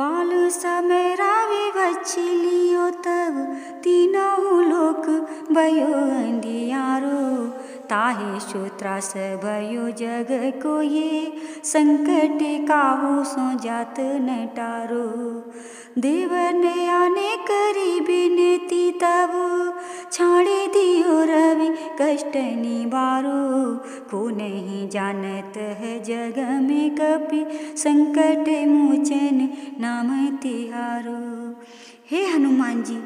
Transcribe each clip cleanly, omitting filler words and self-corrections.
बाल समय रावे वच्छिलियो तब तीनों लोक भयो अंधियारो ताहे शोत्रास भयो जग को ये संकट काहू सो जात न टारो देव ने आने करी बिनती तब छाड़े दियो रवि कष्ट निवारो को नहीं जानत है जग में कपि संकट मोचन नाम तिहारो। हे हनुमान जी,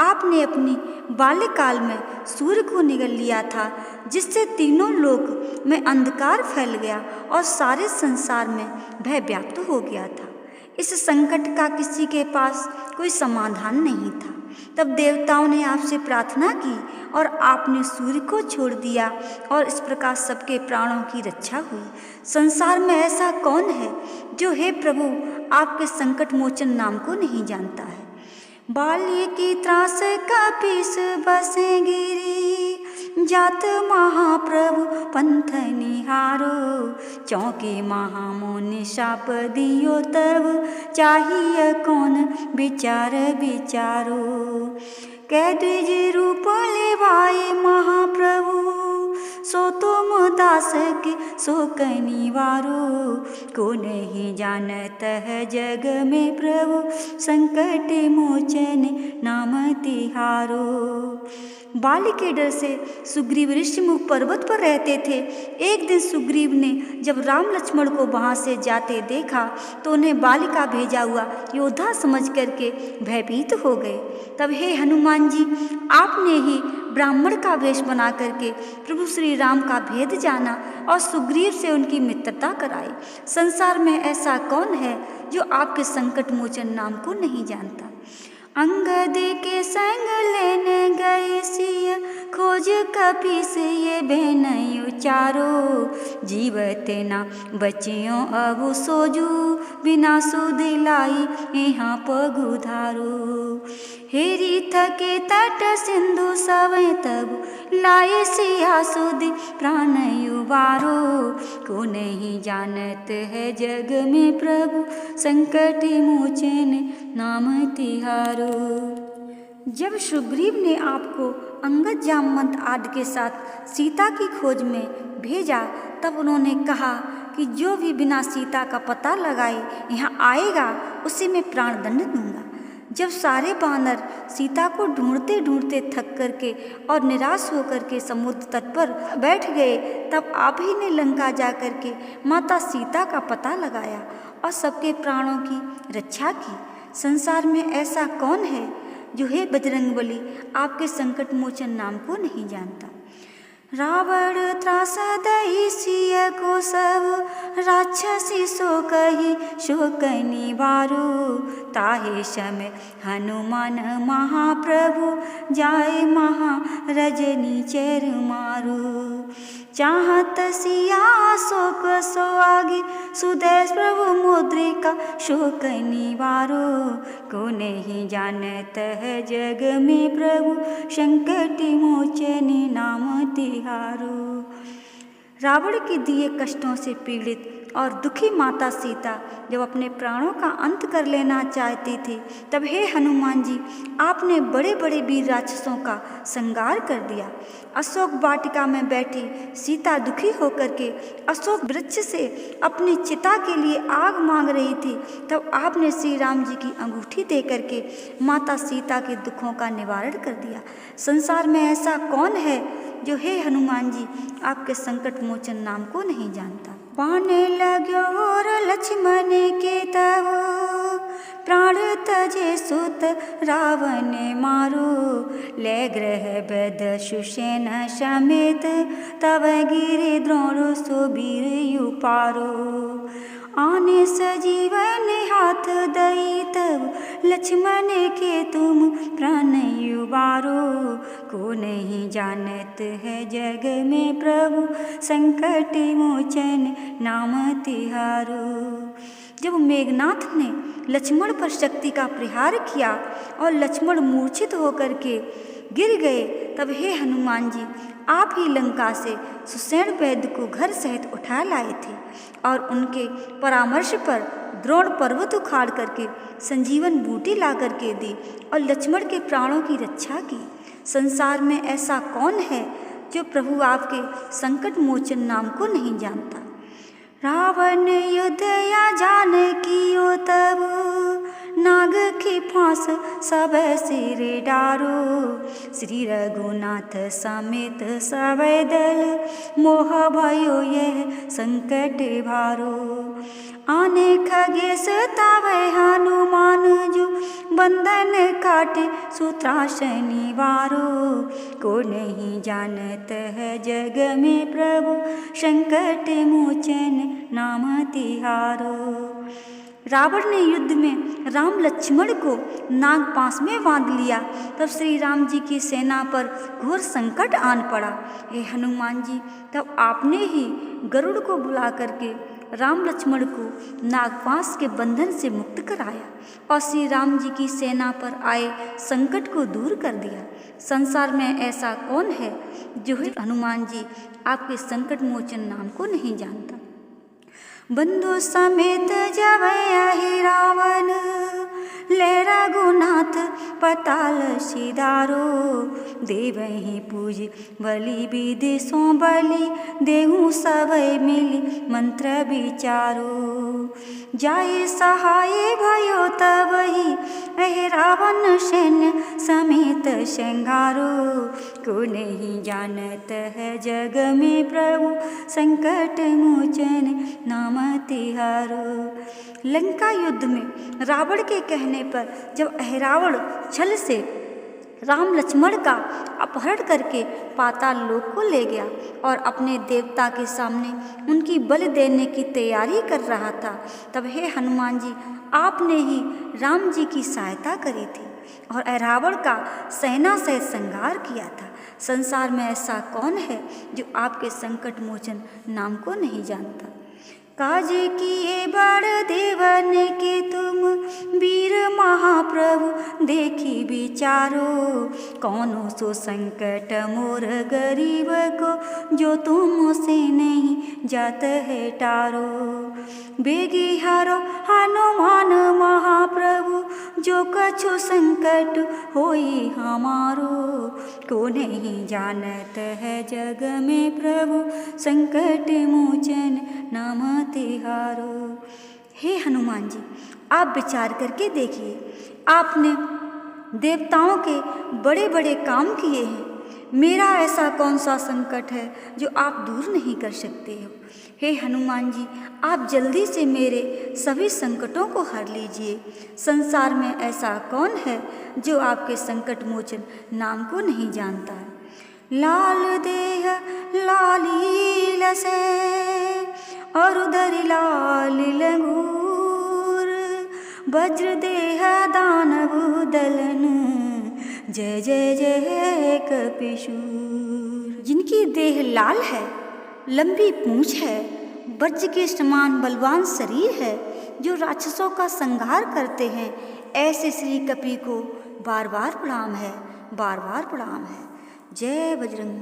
आपने अपनी बाल्यकाल में सूर्य को निगल लिया था, जिससे तीनों लोक में अंधकार फैल गया और सारे संसार में भय व्याप्त हो गया था। इस संकट का किसी के पास कोई समाधान नहीं था। तब देवताओं ने आपसे प्रार्थना की और आपने सूर्य को छोड़ दिया और इस प्रकार सबके प्राणों की रक्षा हुई। संसार में ऐसा कौन है जो हे प्रभु आपके संकट मोचन नाम को नहीं जानता है। बाल्य की त्रास कपीस बसे गिरी जात महाप्रभु पंथ निहारो चौके महामुनि शाप दियो तब चाहिए कौन विचार विचारो कैद जे रूप लेवाए महाप्रभु सो तुम दास के शोक निवारो को नहीं जानत है जग में प्रभु संकट मोचन नाम तिहारो। बाली के डर से सुग्रीव ऋषिमुख पर्वत पर रहते थे। एक दिन सुग्रीव ने जब राम लक्ष्मण को वहाँ से जाते देखा तो उन्हें बाली का भेजा हुआ योद्धा समझ करके भयभीत हो गए। तब हे हनुमान जी, आपने ही ब्राह्मण का वेश बना करके प्रभु श्री राम का भेद जाना और सुग्रीव से उनकी मित्रता कराई। संसार में ऐसा कौन है जो आपके संकट मोचन नाम को नहीं जानता। अंगद के संग लेने गए सिय खोज कपीस ये बहनयो चारो जीवत ना बचियों अब सोजू बिना सुध लाई यहाँ पगुधारो हेरी थके तट सिंधु सवै तब लाए सिया सुध प्राण युवारो को नहीं जानत है जग में प्रभु संकट मोचन नाम तिहारो। जब सुग्रीव ने आपको अंगद जामवंत आदि के साथ सीता की खोज में भेजा तब उन्होंने कहा कि जो भी बिना सीता का पता लगाए यहाँ आएगा उसे मैं प्राण दंड दूंगा। जब सारे बानर सीता को ढूंढते ढूंढते थक करके और निराश होकर के समुद्र तट पर बैठ गए तब आप ही ने लंका जा करके माता सीता का पता लगाया और सबके प्राणों की रक्षा की। संसार में ऐसा कौन है जो हे बजरंगबली आपके संकट मोचन नाम को नहीं जानता। रावण त्रास दई सिय को सब राक्षसी सो कही शोक निवारो ताहे समय हनुमान महाप्रभु जाए महा रजनी चेर मारो चाहत सिया शोक सो आगे सुदेश प्रभु मुद्रिका शोक निवारो को नहीं जानत है जग में प्रभु संकट मोचन नाम तिहारो। रावण के दिए कष्टों से पीड़ित और दुखी माता सीता जब अपने प्राणों का अंत कर लेना चाहती थी तब हे हनुमान जी आपने बड़े बड़े वीर राक्षसों का संहार कर दिया। अशोक वाटिका में बैठी सीता दुखी होकर के अशोक वृक्ष से अपनी चिता के लिए आग मांग रही थी तब आपने श्री राम जी की अंगूठी दे करके माता सीता के दुखों का निवारण कर दिया। संसार में ऐसा कौन है जो हे हनुमान जी आपके संकट मोचन नाम को नहीं जानता। पाने लगो और लक्ष्मण के तब प्राण तजे सुत रावण मारो ले ग्रह वैद सुषेण समेत तब गिरे द्रोण सुबीर युपारो आने सजीवन हाथ दई तब लक्ष्मण के तुम प्राण युवारो को नहीं जानत है जग में प्रभु संकट मोचन नाम तिहारो। जब मेघनाथ ने लक्ष्मण पर शक्ति का प्रहार किया और लक्ष्मण मूर्छित होकर के गिर गए तब हे हनुमान जी आप ही लंका से सुषेण वैद्य को घर सहित उठा लाए थे और उनके परामर्श पर द्रोण पर्वत उखाड़ करके संजीवन बूटी ला करके दी और लक्ष्मण के प्राणों की रक्षा की। संसार में ऐसा कौन है जो प्रभु आपके संकट मोचन नाम को नहीं जानता। रावण युद्ध या जानकियो तब नाग की फांस सब सिर डारो। श्री रघुनाथ समेत सब दल मोह भयो यह संकट भारो। आने खगेश तबै हनुमान जो बंधन काटे सूत्रासनि वारो। को नहीं जानत है जग में प्रभु संकट मोचन नाम तिहारो। रावण ने युद्ध में राम लक्ष्मण को नागपाश में बांध लिया। तब श्री राम जी की सेना पर घोर संकट आन पड़ा। हे हनुमान जी, तब आपने ही गरुड़ को बुला करके राम लक्ष्मण को नागपाश के बंधन से मुक्त कराया और श्री राम जी की सेना पर आए संकट को दूर कर दिया। संसार में ऐसा कौन है जो है हनुमान जी आपके संकट मोचन नाम को नहीं जानता। बंधु समेत जब आहि रावण ले रघुनाथ पताल सिधारो। देवहि पूज बलि विधि सो बलि देहु सभय मिली मंत्र विचारो। जाय सहाय भयो तबहि अहि रावण सैन्य समेत संघारो। को नहीं जानत है जग में प्रभु संकट मोचन नाम तिहारो। लंका युद्ध में रावण के कहने पर जब अहिरावण छल से राम लक्ष्मण का अपहरण करके पाताल लोक को ले गया और अपने देवता के सामने उनकी बलि देने की तैयारी कर रहा था, तब हे हनुमान जी आपने ही राम जी की सहायता करी थी और अहिरावण का सेना सहित संहार किया था। संसार में ऐसा कौन है जो आपके संकट मोचन नाम को नहीं जानता। काज किए बड़ देवन के तुम वीर महाप्रभु देखी विचारो। कौनो सो संकट मोर गरीब को जो तुम से नहीं जात है टारो। बेगी हरो हनुमान महाप्रभु जो कछु संकट होई हमारो। को नहीं जानत है जग में प्रभु संकट मोचन नाम तिहारो। हे हनुमान जी, आप विचार करके देखिए, आपने देवताओं के बड़े बड़े काम किए हैं। मेरा ऐसा कौन सा संकट है जो आप दूर नहीं कर सकते हो। हे हनुमान जी, आप जल्दी से मेरे सभी संकटों को हर लीजिए। संसार में ऐसा कौन है जो आपके संकट मोचन नाम को नहीं जानता है। लाल देह लाली लसे और उधर लाल लंगूर। वज्र देह दानव दलन जय जय जय कपिशूर। जिनकी देह लाल है, लंबी पूंछ है, वज्र के समान बलवान शरीर है, जो राक्षसों का संहार करते हैं, ऐसे श्री कपि को बार बार प्रणाम है, बार बार प्रणाम है। जय बजरंग।